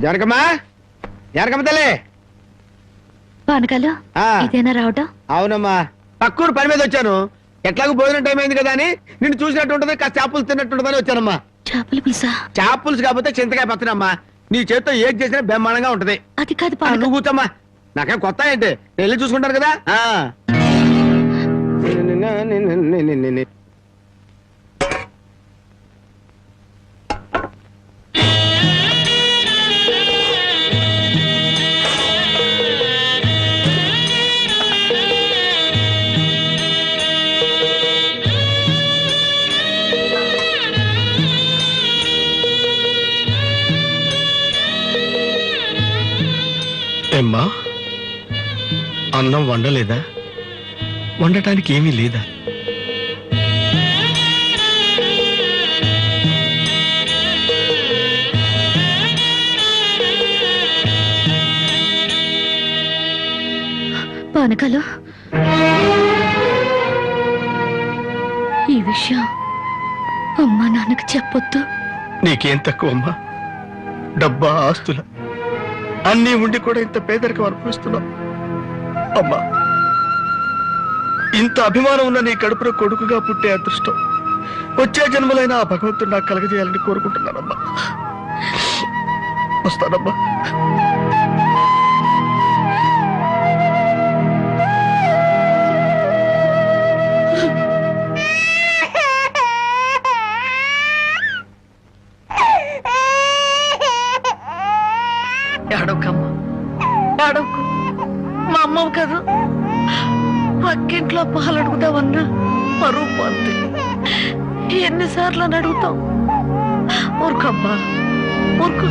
జనకమ్మా, జనకమ్మ తల్లి. పానకాలు ఇదేనా రావటం? అవునమ్మా, పక్కూరు పని మీద వచ్చాను. ఎట్లాగో భోజనం టైం అయింది కదా అని నిన్ను చూసినట్టు ఉంటది, కాస్త చేపలు తిన్నట్టుంటదని వచ్చానమ్మా. చేపల పులుసా? చేపలుసు కాకపోతే చింతకాయ పచ్చనమ్మా. నీ చేత్తో ఏది చేసినా బ్రహ్మాండంగా ఉంటది. అది కాదు, నువ్వు కూర్చోమ్మా. నాకేం కొత్త ఏంటి, నేను వెళ్ళి చూసుకుంటాను కదా. ఏమ్మా, అన్నం వండలేదా? వండటానికి ఏమీ లేదా? పానకాలు, ఈ విషయం అమ్మా నాన్నకు చెప్పొద్దు. నీకేం తక్కువమ్మా? డబ్బా, ఆస్తుల అన్నీ ఉండి కూడా ఇంత పేదరికం అనుభవిస్తున్నావు. అమ్మా, ఇంత అభిమానం ఉన్న నీ కడుపులో కొడుకుగా పుట్టే అదృష్టం వచ్చే జన్మలైనా ఆ భగవంతుడు నాకు కలగజేయాలని కోరుకుంటున్నానమ్మా. వస్తానమ్మా. ఏడవకమ్మా, ఏడవకు. మా అమ్మవు కదా, పక్కింట్లో పాలు అడుగుదామన్నా పరువు పోద్ది. ఎన్నిసార్లు అని అడుగుతాం? ఊరుకమ్మా, ఊరుకు.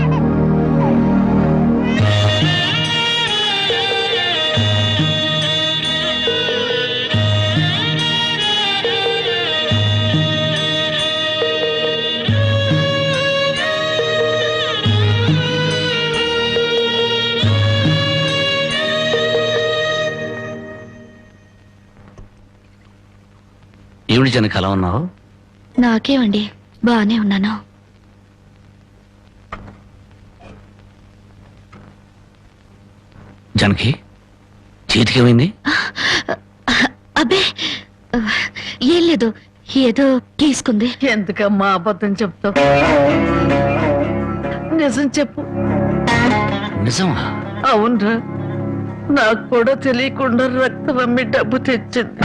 ఏమిటి జనక అలా ఉన్నావు? నాకేమండి, బానే ఉన్నాను. జనకి చేతికి ఏమైంది? అబ్బే ఏం లేదు, ఏదో గీసుకుంది. ఎందుకమ్మా అబద్ధం చెప్తావు? నిజం చెప్పు. నిజమా? అవునరా, నాకు కూడా తెలియకుండా రక్తం అమ్మి డబ్బు తెచ్చింది.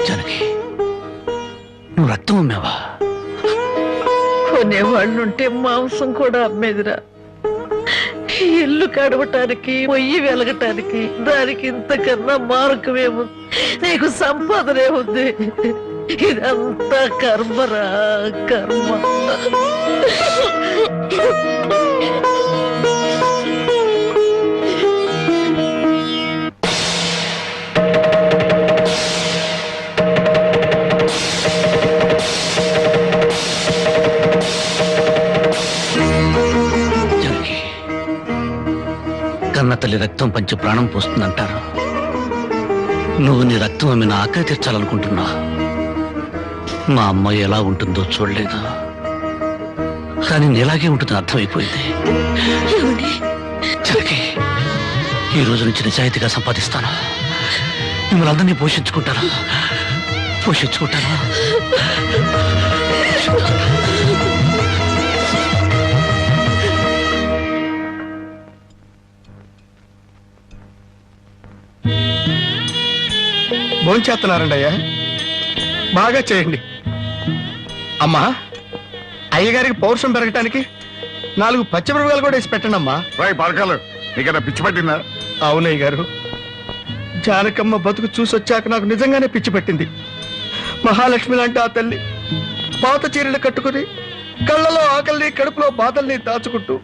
జనకి, నువ్వు రక్తం అమ్మావా? కొనేవాళ్ళుంటే మాంసం కూడా అమ్మేదిరా. ఇల్లు కడవటానికి, పొయ్యి వెలగటానికి దానికి ఇంతకన్నా మార్గమేము? నీకు సంపాదనే ఉంది. ఇదంతా కర్మరా, కర్మ. కన్న తల్లి రక్తం పంచి ప్రాణం పోస్తుందంటారు. నువ్వు నీ రక్తం అమ్మి నా ఆకలి తీర్చాలనుకుంటున్నా. మా అమ్మ ఎలా ఉంటుందో చూడలేదు, కానీ నీలాగే ఉంటుందని అర్థమైపోయింది. జనకి, ఈ రోజు నుంచి నిజాయితీగా సంపాదిస్తాను. మిమ్మల్ని అందరినీ పోషించుకుంటాను. భోంచేస్తున్నారండి అయ్యా, బాగా చేయండి. అమ్మా, అయ్యగారికి పౌరుషం పెరగటానికి 4 పచ్చిమిరపకాయలు కూడా వేసి పెట్టండి అమ్మా. పడకాలు నీకన్నా పిచ్చి పట్టిందా? అవునయ్య గారు, జానకమ్మ బతుకు చూసొచ్చాక నాకు నిజంగానే పిచ్చి పట్టింది. మహాలక్ష్మి లాంటి ఆ తల్లి పాత చీరలు కట్టుకుని కళ్ళలో ఆకలిని, కడుపులో బాధల్ని దాచుకుంటూ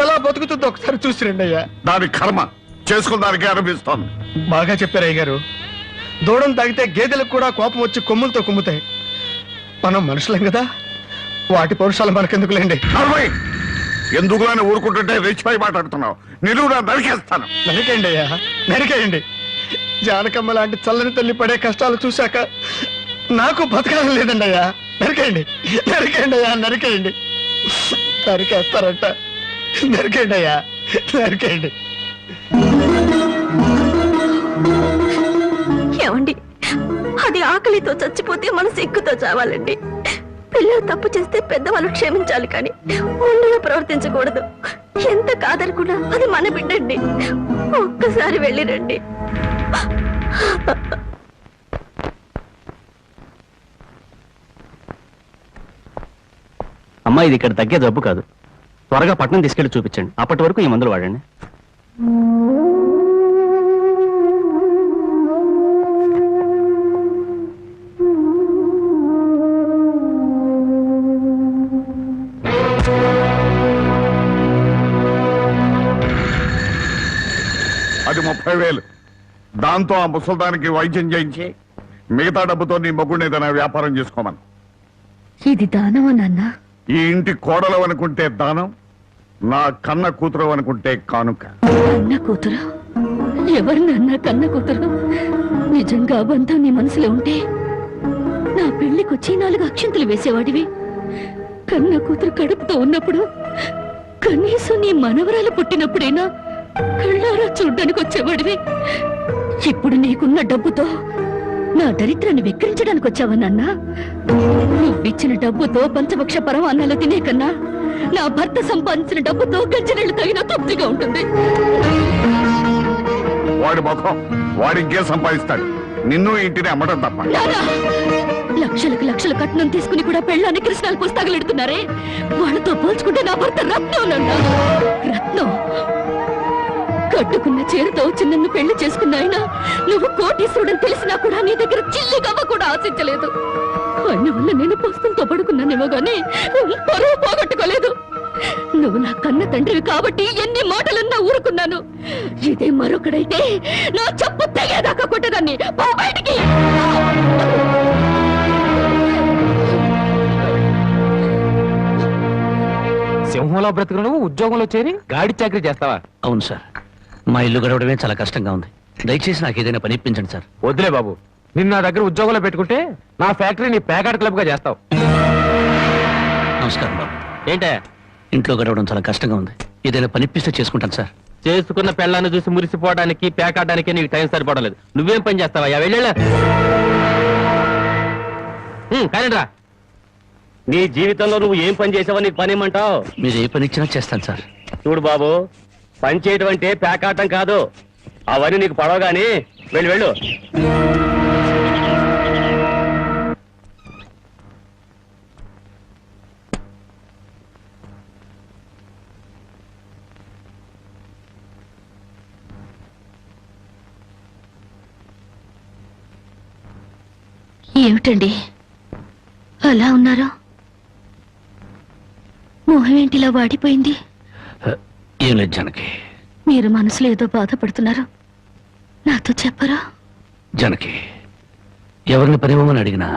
ఎలా బతుకుతుందో ఒకసారి చూసి రండి అయ్యా. దాని కర్మ చేసుకున్న దానికి అనిపిస్తోంది. బాగా చెప్పారు అయ్య గారు. దూడం తాగితే గేదెలకు కూడా కోపం వచ్చి కొమ్ములతో కుమ్ముతాయి. మనం మనుషులం కదా, వాటి పౌరుషాలు మనకెందుకులేండి. ఎందుకులని ఊరుకుంటుంటే రెచ్చిపోయి మాట్లాడుతున్నావు. నిలువునా నరికేస్తాను. నరికేయండి అయ్యా, నరికేయండి. జానకమ్మ లాంటి చల్లని తల్లి పడే కష్టాలు చూశాక నాకు బతకాలం లేదండి అయ్యా. నరికేయండి నరికేయండి అయ్యా, నరికేయండి. నరికేస్తారంట, నరికేయండి అయ్యా, నరికేయండి. ఏమండి, అది ఆకలితో చచ్చిపోతే మన సిగ్గుతో చావాలండి. పిల్లలు తప్పు చేస్తే పెద్దవాళ్ళు క్షమించాలి కానీ ఒళ్ళుగా ప్రవర్తించకూడదు. ఎంత కాదనుకున్నా అది మన బిడ్డండి. ఒక్కసారి వెళ్ళిరండి. అమ్మా, ఇది ఇక్కడ తగ్గే జబ్బు కాదు. త్వరగా పట్నం తీసుకెళ్లి చూపించండి. అప్పటి వరకు ఈ మందులు వాడండి. అది 30,000. దాంతో ఆ ముసల్దానికి వైద్యం చేయించి మిగతా డబ్బుతో నీ మొగుడిని ఏదైనా వ్యాపారం చేసుకోమని. ఇది దానమా నాన్న? ఈ ఇంటి కోడలు అనుకుంటే దానం, నా కన్న కూతురు అనుకుంటే కానుక. కన్న కూతురు? ఎవరు నాన్న కన్న కూతురు? నిజంగా బంధం నీ మనసులో ఉంటే నా పెళ్లికొచ్చి 4 అక్షంతలు వేసేవాడివి. కన్న కూతురు కడుపుతో ఉన్నప్పుడు, కనీసం నీ మనవరాలు పుట్టినప్పుడైనా కళ్ళారా చూడ్డానికి వచ్చేవాడివి. ఇప్పుడు నీకున్న డబ్బుతో నా దరిద్రాన్ని వెక్కిరించడానికి వచ్చావా నాన్న? నువ్విచ్చిన డబ్బుతో పంచభక్ష పరమాన్నాలు తినే కన్నా నా భర్త సంపాదించిన డబ్బుతో గంజినీళ్లు తగిన తృప్తిగా ఉంటుంది. వాడి ముఖం, వాడి ఇంకేం సంపాదిస్తాడు? నిన్ను ఇంటిని అమ్మడం తప్ప. నానా, లక్షలకు లక్షలు కట్నం తీసుకుని కూడా పెళ్ళాన్ని కృష్ణాలు పుస్తకాలెడుతున్నారే, వాళ్ళతో పోల్చుకుంటే నా భర్త రత్నం నాన్న, రత్నం. కట్టుకున్న చీరతో వచ్చి నన్ను పెళ్లి చేసుకున్న ఆయన నువ్వు కోటీశ్వరుడని తెలిసినా కూడా నీ దగ్గర చిల్లిగవ్వ కూడా ఆశించలేదు. ఆయన వల్ల నేను పుస్తకంతో పడుకున్నానేమో గానీ పరువు పోగొట్టుకోలేదు. నువ్వు నా కన్న తండ్రివి కాబట్టి ఎన్ని మాటలన్నా ఊరుకున్నాను. ఇదే మరొకడైతే నా చెప్పు తెగేదాకా కొట్టదాన్ని. పో బయటికి. సింహంలో బ్రతుకు నువ్వు ఉద్యోగంలో చేరి గాడి చాకరీ చేస్తావా? అవును సార్, మా ఇల్లు గడవడమే చాలా కష్టంగా ఉంది. దయచేసి నాకు ఏదైనా పని ఇప్పించండి సార్. వద్దులే బాబు, నిన్న నా దగ్గర ఉద్యోగంలో పెట్టుకుంటే నా ఫ్యాక్టరీని ప్యాకాట్ క్లబ్ గా చేస్తావు. నమస్కారం బాబు. ఏంటే ఇంట్లో గడవడం చాలా కష్టంగా ఉంది. ఏదైనా పని ఇప్పిస్తే చేసుకుంటాను సార్. చేసుకున్న పెళ్ళాన్ని చూసి మురిసిపోవడానికి ప్యాకాటానికి నీకు టైం సరిపడలేదు. నువ్వేం పని చేస్తావా? వెళ్ళా కానీ రా. నీ జీవితంలో నువ్వు ఏం పని చేసావో నీకు పని ఏమంటావు? మీరు ఏ పని ఇచ్చినా చేస్తాను సార్. చూడు బాబు, పని చేయడం అంటే ప్యాకాటం కాదు. అవన్నీ నీకు పడవగాని వెళ్ళు వెళ్ళు. ఏమిటండి అలా ఉన్నారు? మొహం ఏంటిలా వాడిపోయింది? ఏం లేదు జానకి. మీరు మనసులో ఏదో బాధపడుతున్నారు, నాతో చెప్పరా? జానకి, ఎవరిని పనివ్వమని అడిగినా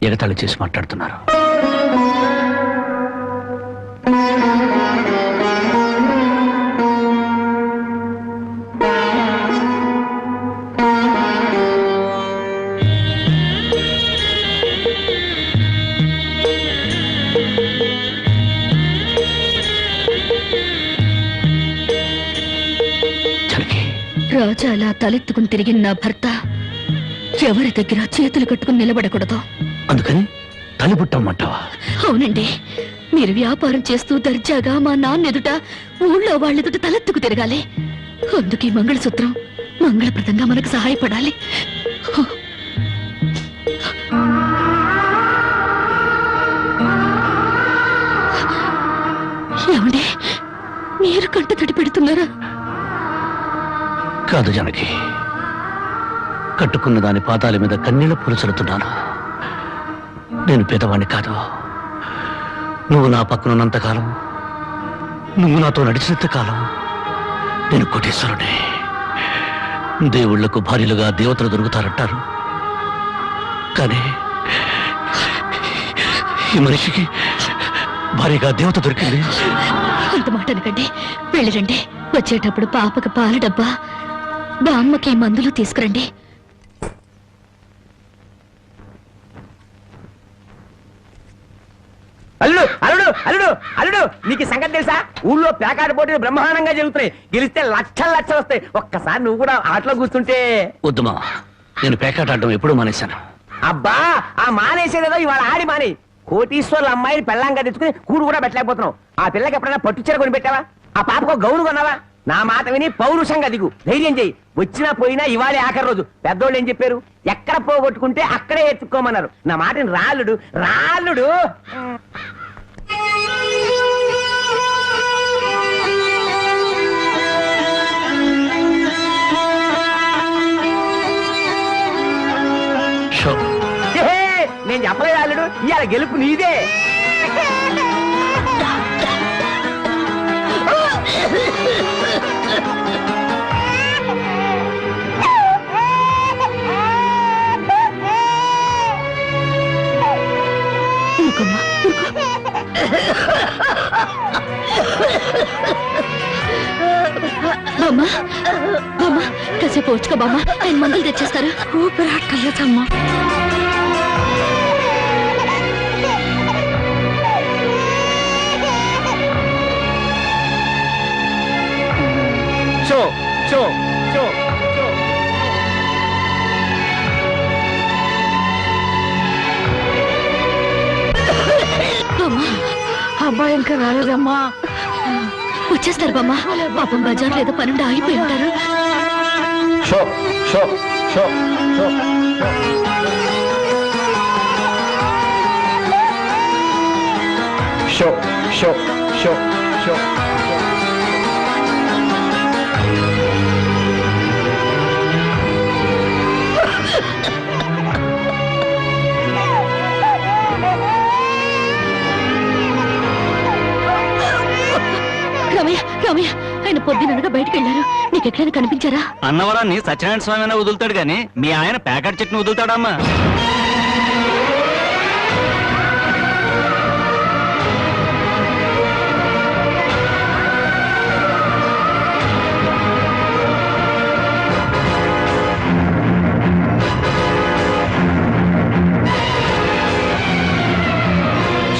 ఎగతాళి చేసి మాట్లాడుతున్నారు. రాజా అలా తలెత్తుకుని తిరిగిన నా భర్త ఎవరి దగ్గర చేతులు కట్టుకుని నిలబడకూడదు. అందుకని తలిపుట్టమ్మంటావా? అవునండి, మీరు వ్యాపారం చేస్తూ దర్జాగా మా నాన్న ఎదుట, ఊళ్ళో వాళ్ళెదుట తలెత్తుకు తిరగాలి. అందుకే మంగళసూత్రం మంగళప్రదంగా మనకు సహాయపడాలి. ఏమండి, మీరు కంట తడి పెడుతున్నారా? కాదు జానకి, కట్టుకున్న దాని పాదాల మీద కన్నీళ్లు పూల్చలుతున్నాను. నేను పేదవాణ్ణి కాదు. నువ్వు నా పక్కనున్నంతకాలం, నువ్వు నాతో నడిచినంత కాలం నేను కోటీశ్వరుడే. దేవుళ్లకు భార్యలుగా దేవతలు దొరుకుతారంటారు, కానీ ఈ మనిషికి భార్యగా దేవత దొరికింది. అంత మాట అనకండి, వెళ్ళిరండి. వచ్చేటప్పుడు పాపకు పాల డబ్బా, బామ్మకి మందులు తీసుకురండి. అల్లుడు అల్లుడు అల్లుడు అల్లుడు నీకు ఈ సంగతి తెలుసా? ఊళ్ళో పేకాట పోటీలు బ్రహ్మాండంగా జరుగుతున్నాయి. గెలిస్తే లక్షలు లక్షలు వస్తాయి. ఒక్కసారి నువ్వు కూడా ఆటలో కూర్చుంటే. వద్దుమా, నేను పేకాట ఆడడం ఎప్పుడూ మానేశాను. అబ్బా, ఆ మానేసేదేదో ఇవాళ ఆడి మాని. కోటీశ్వర్ల అమ్మాయిని పెళ్ళంగా తెచ్చుకుని కూడు కూడా పెట్టలేకపోతున్నావు. ఆ పిల్లకి ఎప్పుడైనా పట్టుచీర కొని పెట్టావా? ఆ పాపకు గౌను కొన్నావా? నా మాట విని పౌరుషంగా దిగు, ధైర్యం చెయ్యి. వచ్చినా పోయినా ఇవాళే ఆఖరి రోజు. పెద్దోళ్ళు ఏం చెప్పారు? ఎక్కడ పోగొట్టుకుంటే అక్కడే ఎత్తుక్కోమన్నారు. నా మాటని రాళ్ళుడు రాళ్ళుడు. నేను చెప్పలేదు రాళ్ళుడు, ఇవాళ గెలుపు నీదే. బామ్మ బామ్మ కాసేపు వచ్చుకో బామ్మ, ఆయన మందులు తెచ్చేస్తారు. ఊపిరాటలేదమ్మా. షో షో షో షో. అబ్బాయి ఇంకా రాలేదమ్మా. వచ్చేస్తారు బామ్మ. పాపం బజార్లో ఏదో పనుండి ఆగిపోయి ఉంటారు. షో షో షో షో. షో షో షో షో. రామయ్య రామయ్య, ఆయన పొద్దుననగా బయటకు వెళ్ళారు. నీకు ఎక్కడైనా కనిపించారా? అన్నవరాన్ని సత్యనారాయణ స్వామి అయినా వదులుతాడు గాని మీ ఆయన ప్యాకెట్ చెట్టును వదులుతాడమ్మా.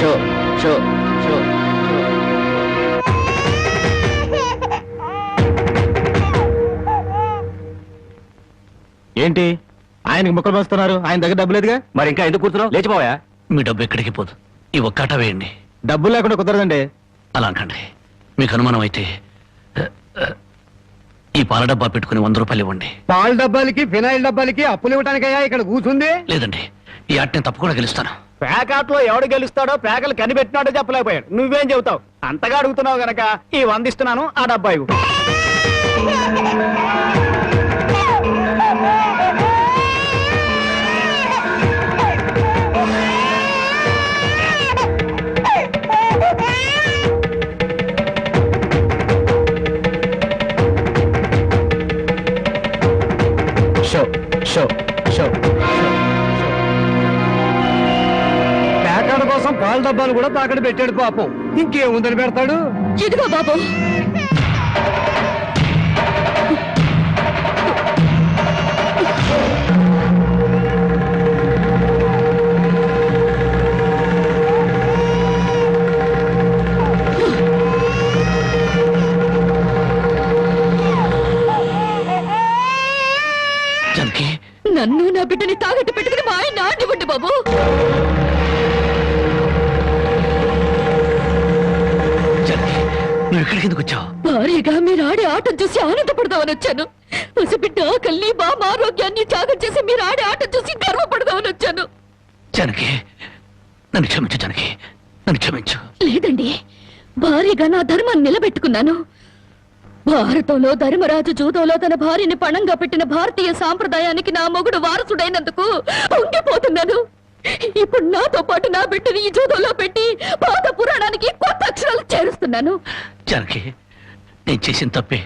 షో షో షో. ఏంటి ఆయనకి ముక్కలు వస్తున్నారు, ఆయన దగ్గర డబ్బు లేదుగా. మరి ఇంకా ఎందుకు కూర్చున్నావు? లేచిపోయా. మీ డబ్బు ఎక్కడికి పోదు. ఈ ఒక్కాట వేయండి. డబ్బులు లేకుండా కుదరదండి. అలా అంటండి. మీకు అనుమానం అయితే ఈ పాల డబ్బా పెట్టుకుని 100 రూపాయలు ఇవ్వండి. పాల డబ్బాలకి ఫినాయిల్ డబ్బాలకి అప్పులు ఇవ్వడానికయ్యా ఇక్కడ కూర్చుంది. లేదండి, ఈ ఆట నేను తప్పకుండా గెలుస్తాను. పేకాట్లో ఎవడు గెలుస్తాడో పేకలు కనిపెట్టినాడో చెప్పలేకపోయాడు. నువ్వేం చెబుతావు? అంతగా అడుగుతున్నావు గనక ఈ 100 ఇస్తున్నాను, ఆ డబ్బా ఇవ్వు. షో షో షో. పేకాడ కోసం పాల డబ్బాలు కూడా తాకడ పెట్టాడు పాపం. ఇంకేముందని పెడతాడు? ఇదిగో బాబు. జానకి, నన్ను నా బిడ్డని తాగట్టు పెట్టుకుని మా ఆయన ఆడివ్వండి బాబు. జానకి, నువ్వు ఇక్కడికి ఎందుకు వచ్చావు? భారీగా మీరు ఆడే ఆటం చూసి ఆనందపడదామని వచ్చాను. పసిబిడ్డ ఆకలిని బామ్మ ఆరోగ్యాన్ని త్యాగం చేసి మీరు ఆడే ఆటం చూసి గర్వపడదామని వచ్చాను. జానకి, నన్ను క్షమించు. జానకి, నన్ను క్షమించు. లేదండి, భారీగా నా ధర్మాన్ని నిలబెట్టుకున్నాను. భారతంలో ధర్మరాజు జూదంలో తన భార్యని పణంగా పెట్టిన భారతీయ సాంప్రదాయానికి నా మొగుడు వారసుడైనందుకు ఉండిపోతున్నాను. ఇప్పుడు నాతో పాటు నా బిడ్డని ఈ జూదంలో పెట్టి పాత పురాణానికి కొత్త అక్షరాలు చేరుస్తున్నాను. జానకి, నేను చేసిన తప్పే.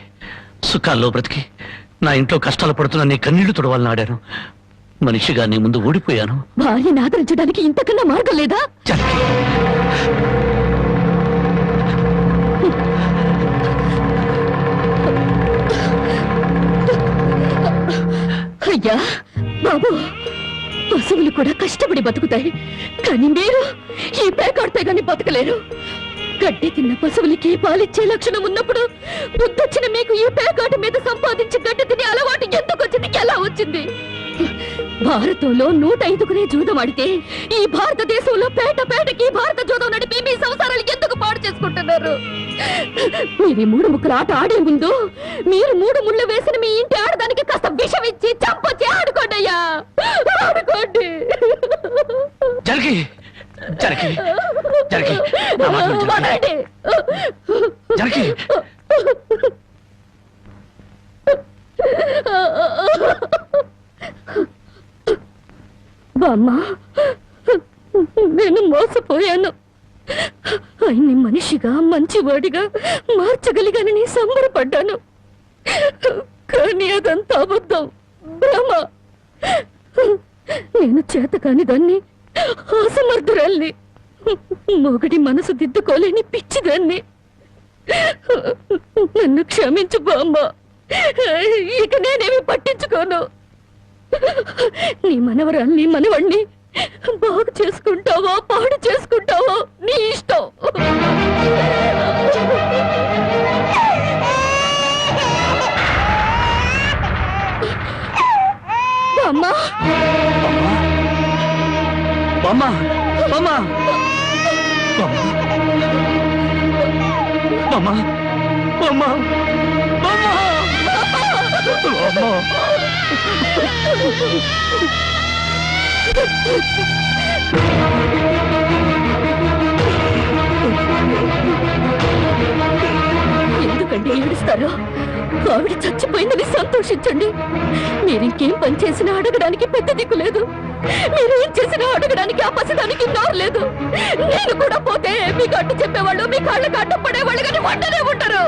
సుఖాల్లో బ్రతికి నా ఇంట్లో కష్టాలు పడుతున్నా నీ కన్నీళ్లు తుడవాలని ఆడాను. మనిషిగా నీ ముందు ఓడిపోయాను. భార్యని ఆదరించడానికి ఇంతకన్నా మార్గం లేదా? జానకి, అయ్యా బాబు, పశువులు కూడా కష్టపడి బతుకుతాయి, కానీ మీరు ఈ పేకాడితే గాని బతకలేరు. గడ్డి తిన్న పశువులకి పాలిచ్చే లక్షణం ఉన్నప్పుడు బుద్ధొచ్చిన మీకు ఈ పేకాట మీద సంపాదించి గడ్డి తినే అలవాటు ఎందుకు వచ్చింది, ఎలా వచ్చింది? భారతంలో 105 జూదం ఆడితే ఈ భారతదేశంలో పేటకి భారత జూదం నడిపి మీ సంసారాలు ఎందుకు పాడు చేసుకుంటున్నారు? మీరు 3 ముక్కల ఆట ఆడే ముందు మీరు 3 ముళ్ళు వేసిన మీ ఇంటి ఆడదానికి కాస్త విషం ఇచ్చి చంపొచ్చి ఆడుకోండి అయ్యా, ఆడుకోండి. జరిగి జరిగి జరిగి నా మాటలు జరిగి. వదలండి. జరిగి బామ్మ, నేను మోసపోయాను. ఆయన్ని మనిషిగా మంచివాడిగా మార్చగలిగానని సంబరపడ్డాను, కానీ అదంతా అబద్ధం, భ్రమ. నేను చేతకాని దాన్ని, అసమర్థురాల్ని, మొగడి మనసు దిద్దుకోలేని పిచ్చిదాన్ని. నన్ను క్షమించు బామ్మ, ఇక నేనేమి పట్టించుకోను. నీ మనవరాల్ని మనవణ్ణి బాగు చేసుకుంటావో పాడు చేసుకుంటావో నీ ఇష్టం. అమ్మా బామ్మ బామ్మ బామ్మ బామ్మ ఎందుకండి ఏడుస్తారో? ఆవిడ చచ్చిపోయిందని సంతోషించండి. మీరింకేం పని చేసినా అడగడానికి పెద్ద దిక్కు లేదు, మీరేం చేసినా అడగడానికి ఆ పసిదానికి నోరు లేదు. నేను కూడా పోతే మీకు అడ్డు చెప్పేవాళ్ళు, మీ కాళ్ళకి అడ్డం పడేవాళ్ళు, కానీ వంటనే ఉంటారు.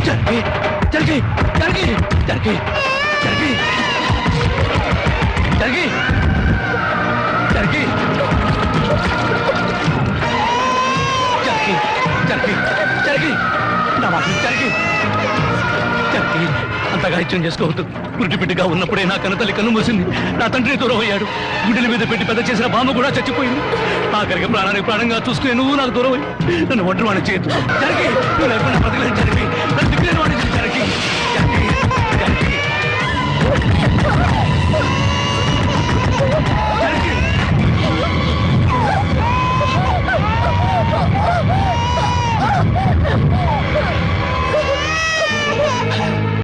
జరిగి జరిగి జరిగి జరిగి జరిగి జరిగి జరిగి జరిగి జరిగి జరిగి నా మాట జరిగి జరిగి అంతగా ఇచ్చం చేసుకోవద్దు. గుడ్డి బిడ్డగా ఉన్నప్పుడే నా కన్నతల్లి కన్ను మూసింది, నా తండ్రి దూరం అయ్యాడు. గుడ్డల మీద పెట్టి పెద్ద చేసిన బామ్మ కూడా చచ్చిపోయింది. ఆఖరికి ప్రాణానికి ప్రాణంగా చూసుకునే నువ్వు నాకు దూరం అయ్యి నన్ను ఒంటరి వాడిని చేయొద్దు. జరిగి నువ్వు లేకుండా బతకలేను. జరిగి